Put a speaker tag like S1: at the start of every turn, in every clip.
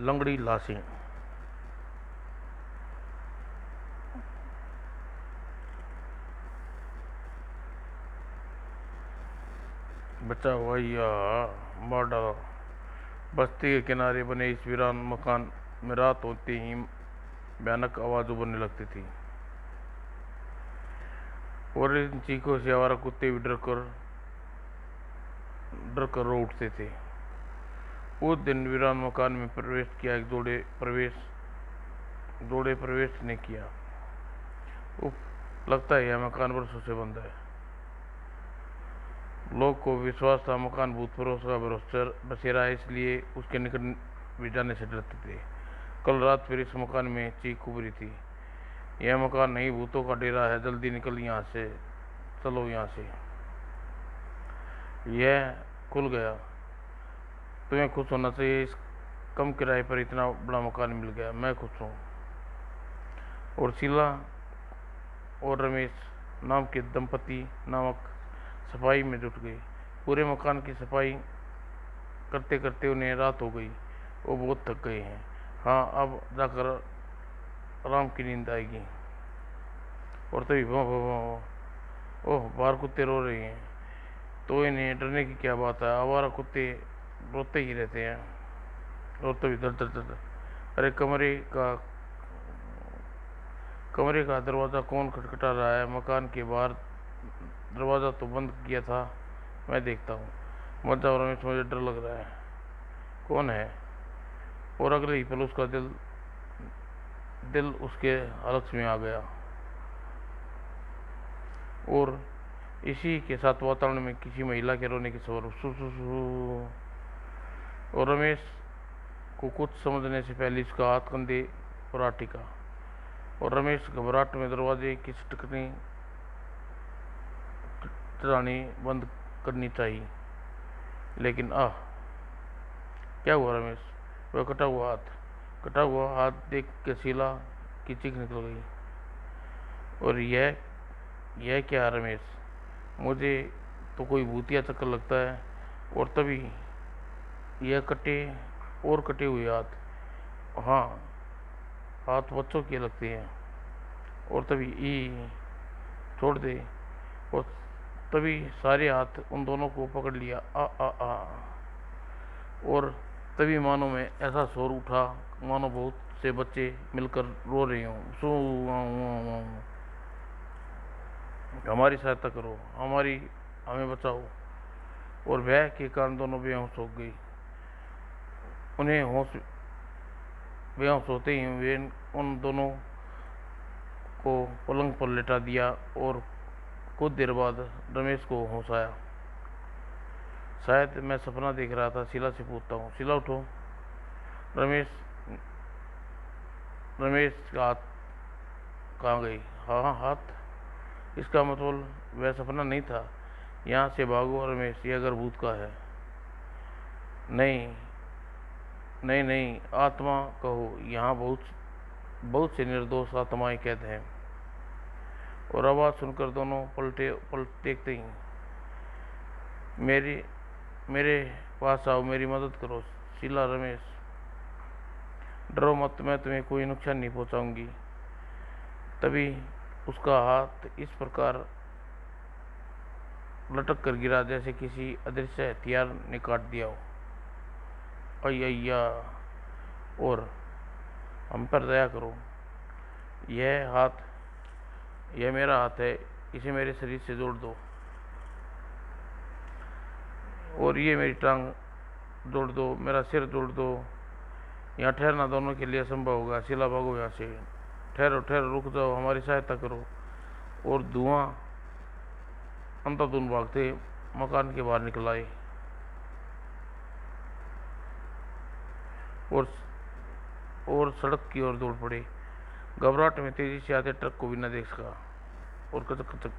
S1: लंगड़ी लाशें। बचा हुआ या मार डाला। बस्ती के किनारे बने इस वीरान मकान में रात होते ही भयानक आवाज उभरने लगती थी और इन चीखों से आवारा कुत्ते भी डर कर रो उठते थे। उस दिन वीरान मकान में प्रवेश किया एक जोड़े प्रवेश ने किया। लगता है यह मकान वर्षों से बंद है। लोग को विश्वास था मकान भूत परोस का बसेरा है, इसलिए उसके निकट भी जाने से डरते थे। कल रात फिर इस मकान में चीख उभरी थी, यह मकान नहीं भूतों का डेरा है, जल्दी निकल यहाँ से, चलो यहाँ से। यह खुल गया। तुम्हें खुश होना चाहिए, इस कम किराए पर इतना बड़ा मकान मिल गया। मैं खुश हूँ। और शीला और रमेश नाम के दंपति नामक सफाई में जुट गए। पूरे मकान की सफाई करते करते उन्हें रात हो गई। वो बहुत थक गए हैं। हाँ, अब जाकर आराम की नींद आएगी। और तभी ओह, बाहर कुत्ते रो रहे हैं। तो इन्हें डरने की क्या बात है, आवारा कुत्ते रोते ही रहते हैं। और तभी दर दर दर अरे कमरे का दरवाज़ा कौन खटखटा रहा है? मकान के बाहर दरवाज़ा तो बंद किया था, मैं देखता हूँ। मत जाओ रमेश, मुझे डर लग रहा है। कौन है? और अगले ही पल उसका दिल उसके हलक में आ गया। और इसी के साथ वातावरण में किसी महिला के रोने की खबर। सु सु सु। और रमेश को कुछ समझने से पहले उसका हाथ कंधे पर आ टिका। और रमेश घबराहट में दरवाजे की चलानी बंद करनी चाहिए, लेकिन क्या हुआ रमेश? वह कटा हुआ हाथ देख के शीला की चीख निकल गई। और यह क्या है रमेश? मुझे तो कोई भूतिया चक्कर लगता है। और तभी यह कटे हुए हाथ। हाँ, हाथ बच्चों के लगते हैं। और तभी छोड़ दे। और तभी सारे हाथ उन दोनों को पकड़ लिया। आ और तभी मानो में ऐसा शोर उठा मानो बहुत से बच्चे मिलकर रो रहे हों। हमारी सहायता करो, हमें बचाओ। और भय के कारण दोनों बेहोश हो गई। उन्हें बेहोश होते ही वे उन दोनों को पलंग पर लेटा दिया। और कुछ देर बाद रमेश को होश आया। शायद मैं सपना देख रहा था, शीला से पूछता हूँ। शीला उठो। रमेश का हाथ कहाँ गई? हाँ, हाथ। इसका मतलब वह सपना नहीं था। यहाँ से भागो रमेश, यह घर भूत का है। नहीं नहीं नहीं, आत्मा कहो। यहाँ बहुत से निर्दोष आत्माएं कैद हैं। और आवाज सुनकर दोनों पलट देखते ही मेरे पास आओ, मेरी मदद करो। शीला, रमेश, डरो मत, मैं तुम्हें कोई नुकसान नहीं पहुंचाऊंगी। तभी उसका हाथ इस प्रकार लटक कर गिरा जैसे किसी अदृश्य हथियार ने काट दिया हो। अय्या, और हम पर दया करो। यह मेरा हाथ है, इसे मेरे शरीर से जोड़ दो। और ये मेरी टांग जोड़ दो, मेरा सिर जोड़ दो। यहाँ ठहरना दोनों के लिए असंभव होगा। शीला, भागो यहाँ से। ठहरो, रुक जाओ, हमारी सहायता करो। और अंधाधुंध भागते मकान के बाहर निकल आए। और सड़क की ओर दौड़ पड़े। घबराहट में तेजी से आते ट्रक को भी न देख सका। और कचक कचक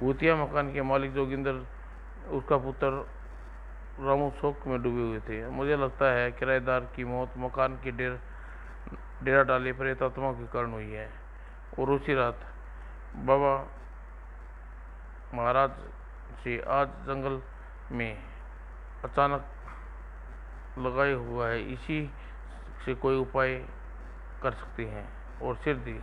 S1: भूतिया मकान के मालिक जोगिंदर, उसका पुत्र रामू शोक में डूबे हुए थे। मुझे लगता है किराएदार की मौत मकान के डेरा डाले प्रेत आत्मा के कारण हुई है। और उसी रात बाबा महाराज से आज जंगल में अचानक लगाए हुआ है। इसी उससे कोई उपाय कर सकते हैं। और सिर दी,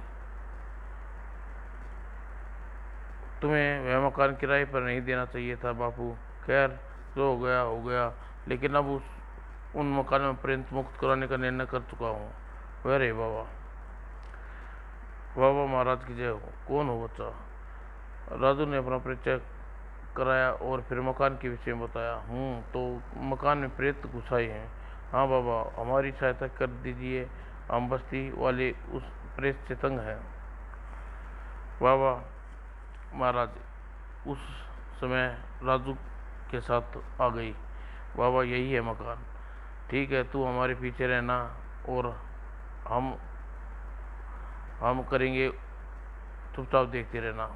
S1: तुम्हें वह मकान किराए पर नहीं देना चाहिए था बापू। खैर, जो हो गया हो गया, लेकिन अब उन मकान में पर्यंत मुक्त कराने का निर्णय कर चुका हूँ। वह रे बाबा, बाबा महाराज की जय हो। कौन हो बच्चा? राजू ने अपना परिचय कराया और फिर मकान के विषय में बताया। तो मकान में प्रेत घुसाए हैं। हाँ बाबा, हमारी सहायता कर दीजिए, हम बस्ती वाले उस प्रेत से तंग हैं। बाबा महाराज उस समय राजू के साथ आ गई। बाबा, यही है मकान। ठीक है, तू हमारे पीछे रहना और हम करेंगे, चुपचाप देखते रहना।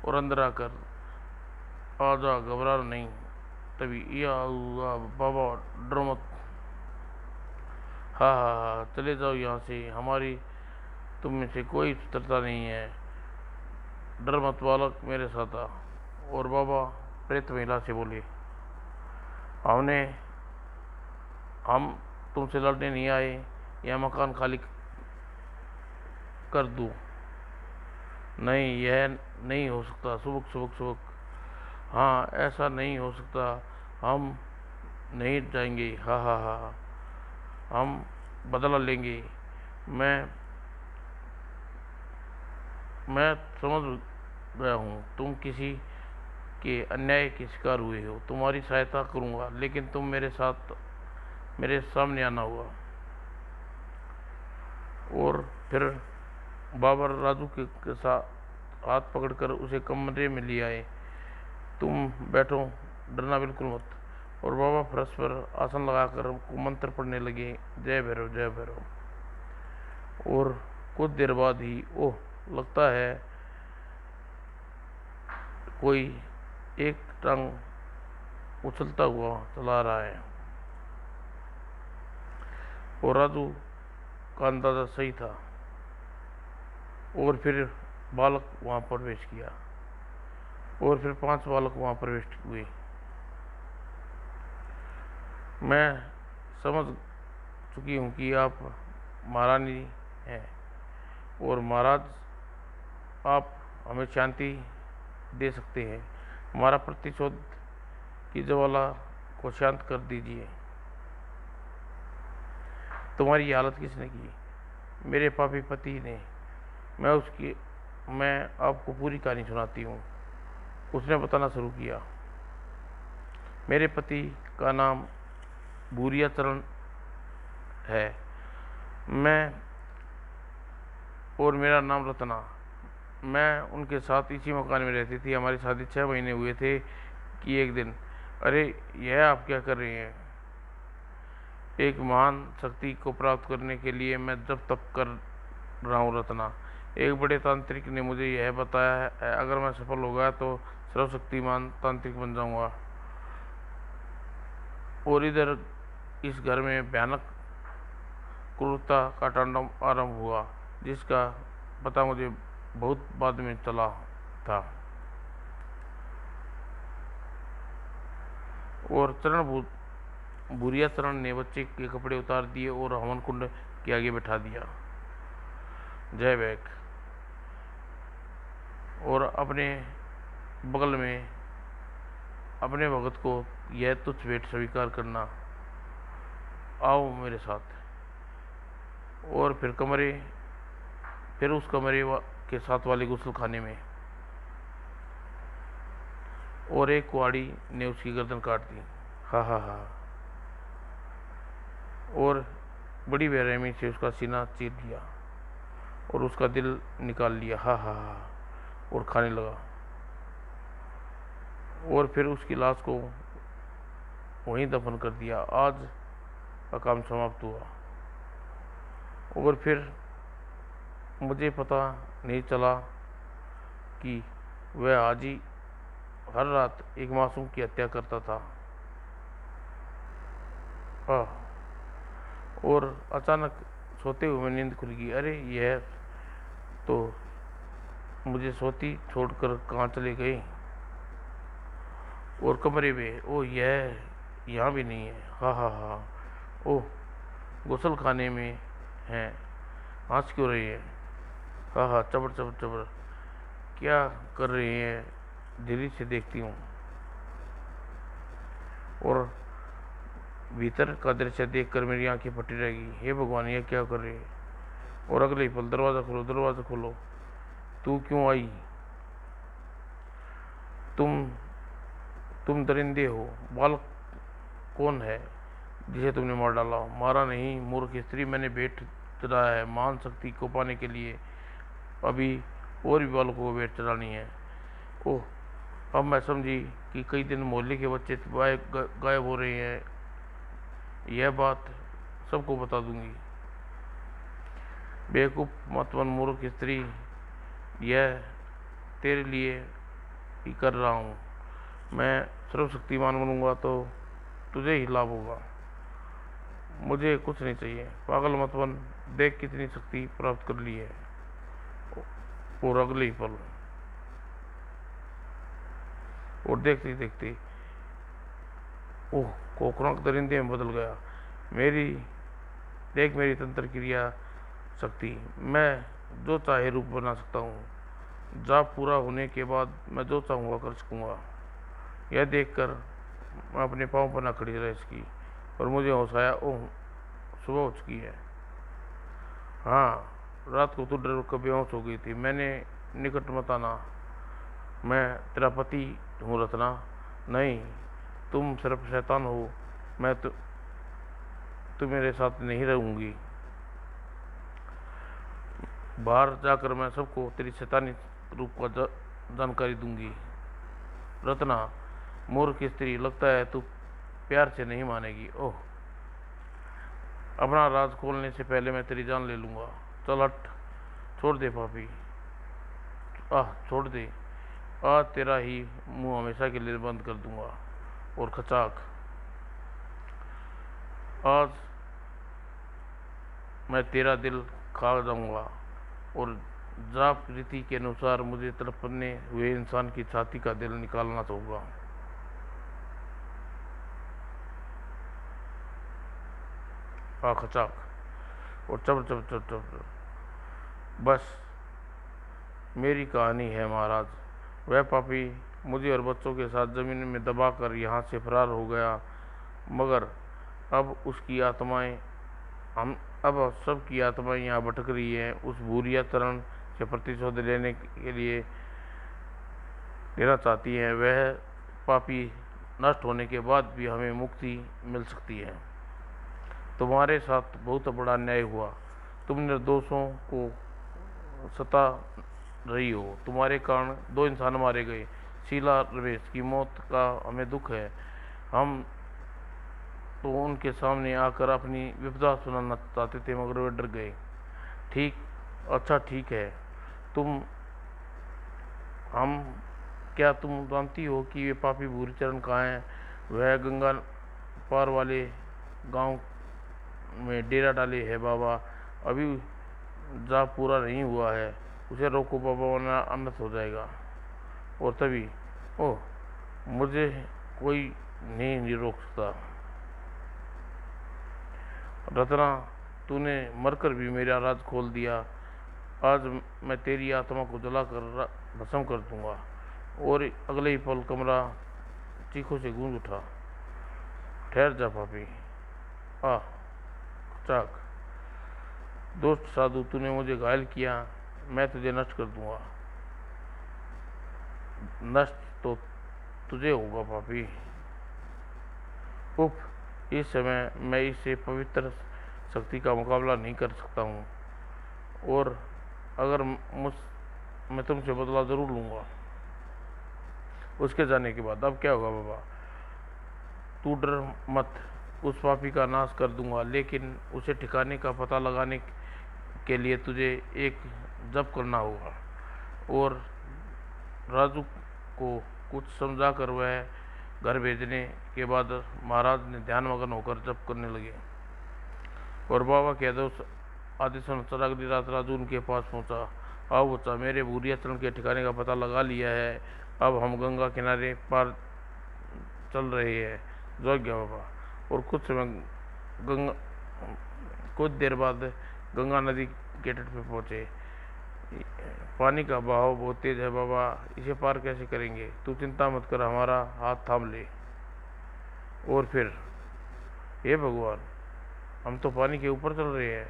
S1: और अंदर आकर आजा, घबरा नहीं। तभी या बाबा, डरो मत। हाँ हाँ हाँ, चले जाओ यहाँ से, हमारी तुम में से कोई शत्रुता नहीं है। डर मत बालक, मेरे साथ आ। और बाबा प्रेत महिला से बोले, हम तुमसे लड़ने नहीं आए, यह मकान खाली कर दूं। नहीं, यह नहीं हो सकता। सुबक सुबक सुबक। हाँ, ऐसा नहीं हो सकता, हम नहीं जाएंगे। हाँ हाँ हाँ, हम बदला लेंगे। मैं समझ गया हूँ, तुम किसी के अन्याय के शिकार हुए हो। तुम्हारी सहायता करूँगा, लेकिन तुम मेरे सामने आना होगा। और फिर बाबर राजू के साथ हाथ पकड़कर उसे कमरे में ले आए। तुम बैठो, डरना बिल्कुल मत। और बाबा फर्श पर आसन लगाकर मंत्र पढ़ने लगे, जय भैरव जय भैरव। और कुछ देर बाद ही, ओह, लगता है कोई एक टांग उछलता हुआ चला रहा है। और राजू का अंदाजा सही था। और फिर बालक वहां प्रवेश किया, और फिर 5 बालक वहां प्रवेश हुए। मैं समझ चुकी हूँ कि आप महारानी हैं, और महाराज आप हमें शांति दे सकते हैं। हमारा प्रतिशोध की ज्वाला को शांत कर दीजिए। तुम्हारी हालत किसने की? मेरे पापी पति ने। मैं आपको पूरी कहानी सुनाती हूँ। उसने बताना शुरू किया। मेरे पति का नाम भूरिया चरण है, और मेरा नाम रत्ना। मैं उनके साथ इसी मकान में रहती थी। हमारी शादी 6 महीने हुए थे कि एक दिन, अरे यह आप क्या कर रहे हैं? एक महान शक्ति को प्राप्त करने के लिए मैं जब तप कर रहा हूँ रत्ना। एक बड़े तांत्रिक ने मुझे यह बताया है, अगर मैं सफल हो गया तो सर्वशक्तिमान तांत्रिक बन जाऊंगा। और इधर इस घर में भयानक क्रूरता का तांडव आरंभ हुआ, जिसका पता मुझे बहुत बाद में चला था। और भूरिया चरण ने बच्चे के कपड़े उतार दिए और हवन कुंड के आगे बैठा दिया। जय बैक। और अपने बगल में अपने भगत को यह तुच्छ भेंट स्वीकार करना। आओ मेरे साथ। और फिर उस कमरे के साथ वाले गुसल खाने में, और एक कुआड़ी ने उसकी गर्दन काट दी। हा हा हा। और बड़ी बेरहमी से उसका सीना चीर दिया और उसका दिल निकाल लिया। हा हा हा। और खाने लगा। और फिर उसकी लाश को वहीं दफन कर दिया। आज का काम समाप्त हुआ। और फिर मुझे पता नहीं चला कि वह हाजी हर रात एक मासूम की हत्या करता था। और अचानक सोते हुए नींद खुल गई। अरे यह तो मुझे सोती छोड़कर कहाँ चले गए? और कमरे में, ओह, यह यहाँ भी नहीं है। हा हा हा। ओह, गुसल खाने में हैं, हंस क्यों रही है? हाँ हाँ, चबर चबर चबर, क्या कर रही है? धीरे से देखती हूँ और भीतर का दृश्य देखकर मेरी आंखें फटी रहेगी। हे भगवान, ये क्या कर रही है? और अगले ही पल, दरवाज़ा खोलो, दरवाज़ा खोलो। तू क्यों आई? तुम तुम दरिंदे हो। बालक कौन है जिसे तुमने मार डाला? मारा नहीं मूर्ख स्त्री, मैंने भेंट चढ़ाया है महान शक्ति को पाने के लिए। अभी और भी बालकों को भेंट चढ़ानी है। ओह, अब मैं समझी कि कई दिन मोहल्ले के बच्चे गायब हो रहे हैं। यह बात सबको बता दूंगी। बेवकूफ़ मतवन मूर्ख स्त्री, यह तेरे लिए ही कर रहा हूँ। मैं सर्वशक्तिमान बनूंगा तो तुझे ही लाभ होगा, मुझे कुछ नहीं चाहिए। पागल मत बन, देख कितनी शक्ति प्राप्त कर ली है। और अगले ही पल, और देखते देखते ओह, कोकराक दरिंदे में बदल गया। मेरी देख, मेरी तंत्र क्रिया शक्ति, मैं जो चाहे रूप बना सकता हूँ। जाप पूरा होने के बाद मैं जो चाहूँगा कर सकूँगा। यह देखकर मैं अपने पाँव पर न खड़ी रह सकी और मुझे होश आया। ओह, सुबह हो चुकी है। हाँ, रात को तू डर कर बेहोश हो गई थी। मैंने निकट मत आना, मैं तेरा पति हूँ रत्ना। नहीं, तुम सिर्फ शैतान हो। मैं तू मेरे साथ नहीं रहूँगी। बाहर जाकर मैं सबको तेरी शैतानी रूप का जानकारी दूंगी। रत्ना, मूर्ख स्त्री, लगता है तू प्यार से नहीं मानेगी। ओह, अपना राज खोलने से पहले मैं तेरी जान ले लूँगा। चल हट, छोड़ दे पापी। छोड़ दे। आज तेरा ही मुंह हमेशा के लिए बंद कर दूंगा। और खचाक, आज मैं तेरा दिल खा जाऊंगा और जाप रीति के अनुसार मुझे तड़पने हुए इंसान की छाती का दिल निकालना होगा। खचाक, और चब चब चब चब। बस मेरी कहानी है महाराज। वह पापी मुझे और बच्चों के साथ जमीन में दबाकर यहाँ से फरार हो गया, मगर अब उसकी आत्माएं हम अब सबकी आत्माएं यहाँ भटक रही हैं उस भूरिया तरण से प्रतिशोध लेने के लिए लेना चाहती हैं। वह पापी नष्ट होने के बाद भी हमें मुक्ति मिल सकती है। तुम्हारे साथ बहुत बड़ा अन्याय हुआ। तुम निर्दोषों को सता रही हो। तुम्हारे कारण 2 इंसान मारे गए। शीला रमेश की मौत का हमें दुख है। हम तो उनके सामने आकर अपनी विपदा सुनाना चाहते थे, मगर वे डर गए। अच्छा ठीक है। हम क्या तुम जानती हो कि वे पापी भूरी चरण कहाँ हैं? वह गंगा पार वाले गांव में डेरा डाले है बाबा। अभी जाप पूरा नहीं हुआ है, उसे रोको बाबा, वरना अनर्थ हो जाएगा। और तभी ओह, मुझे कोई नहीं रोक सकता। रत्ना, तूने मरकर भी मेरा राज खोल दिया। आज मैं तेरी आत्मा को जलाकर भस्म कर दूंगा। और अगले ही पल कमरा चीखों से गूंज उठा। ठहर जा पापी। चाक, दोस्त साधु, तूने मुझे घायल किया, मैं तुझे नष्ट कर दूंगा। नष्ट तो तुझे होगा पापी। उफ, इस समय मैं इससे पवित्र शक्ति का मुकाबला नहीं कर सकता हूँ, और अगर मैं तुमसे बदला ज़रूर लूँगा उसके जाने के बाद। अब क्या होगा बाबा? तू डर मत, उस पापी का नाश कर दूंगा, लेकिन उसे ठिकाने का पता लगाने के लिए तुझे एक जप करना होगा। और राजू को कुछ समझाकर वह घर भेजने के बाद महाराज ने ध्यानमग्न होकर जप करने लगे। और बाबा के आदेश अनुसार अगली रात राजू उनके पास पहुंचा। आओ बच्चा, मेरे भूरिया चरण के ठिकाने का पता लगा लिया है। अब हम गंगा किनारे पार चल रहे हैं। जो गया बाबा। और कुछ समय कुछ देर बाद गंगा नदी के तट पे पहुंचे। पानी का बहाव बहुत तेज है बाबा, इसे पार कैसे करेंगे? तू चिंता मत कर, हमारा हाथ थाम ले। और फिर, हे भगवान, हम तो पानी के ऊपर चल रहे हैं।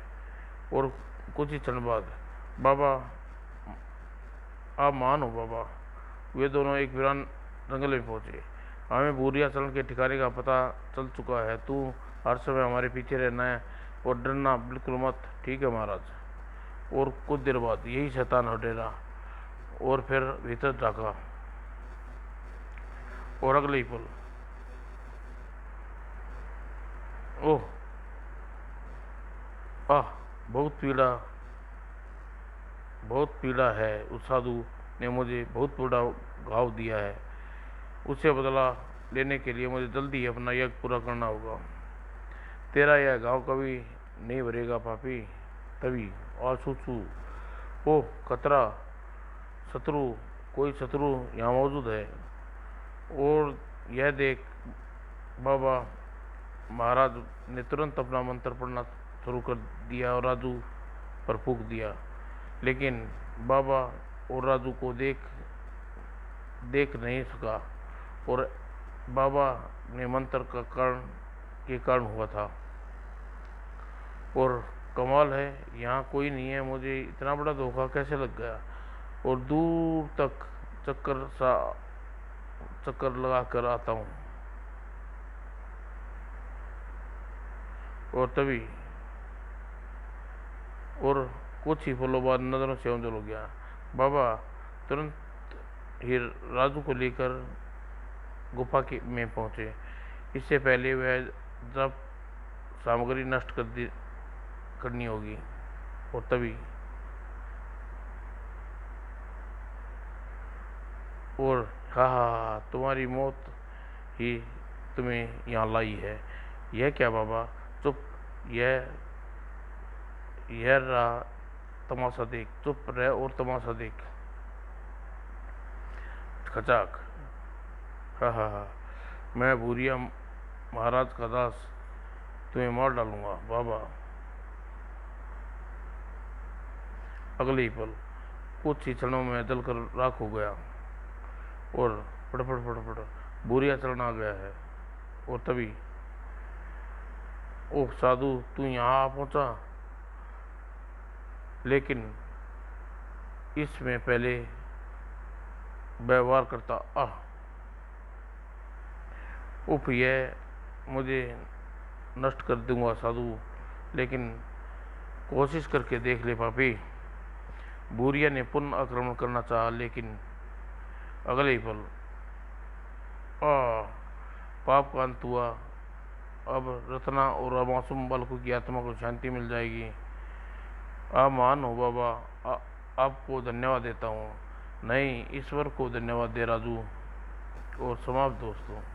S1: और कुछ ही क्षण बाद, बाबा आप मान हो बाबा। वे दोनों एक वीरान जंगल में पहुंचे। हमें बूढ़ियाचरण के ठिकाने का पता चल चुका है। तू हर समय हमारे पीछे रहना है और डरना बिल्कुल मत। ठीक है महाराज। और कुछ देर बाद यही शैतान हटेरा और फिर भीतर झाँका, और अगले ही पल, ओह आह, बहुत पीड़ा है। उस साधु ने मुझे बहुत बड़ा घाव दिया है। उससे बदला लेने के लिए मुझे जल्दी ही अपना यज्ञ पूरा करना होगा। तेरा यह घाव कभी नहीं भरेगा पापी। तभी आसूसू, ओह खतरा, शत्रु, कोई शत्रु यहाँ मौजूद है। और यह देख बाबा महाराज ने तुरंत अपना मंत्र पढ़ना शुरू कर दिया और राजू पर फूंक दिया। लेकिन बाबा और राजू को देख नहीं सका, और बाबा ने मंत्र के कारण हुआ था। और कमाल है, यहाँ कोई नहीं है, मुझे इतना बड़ा धोखा कैसे लग गया? और दूर तक चक्कर लगा कर आता हूँ। और तभी, और कुछ ही पलों बाद नजरों से ओझल हो गया। बाबा तुरंत ही राजू को लेकर गुफा में पहुंचे। इससे पहले वह जब सामग्री नष्ट करनी होगी। और तभी, और हाँ, तुम्हारी मौत ही तुम्हें यहाँ लाई है। यह क्या बाबा? चुप, यह रहा तमाशा देख। चुप रह और तमाशा देख। खचाक, हाँ, मैं भूरिया महाराज का दास तुम्हें मार डालूंगा बाबा। अगले ही पल कुछ ही क्षणों में जलकर राख हो गया और फटफट भूरिया चरण आ गया है। और तभी, ओह साधु, तू यहाँ आ पहुंचा। लेकिन इसमें पहले व्यवहार करता, उफ, यह मुझे नष्ट कर दूंगा साधु, लेकिन कोशिश करके देख ले पापी। भूरिया ने पुनः आक्रमण करना चाहा, लेकिन अगले ही पल पाप का अंत हुआ। अब रत्ना और मासूम बालकों की आत्मा को शांति मिल जाएगी। आप महान हो बाबा, आपको धन्यवाद देता हूँ। नहीं, ईश्वर को धन्यवाद दे राजू। और समाप्त दोस्तों।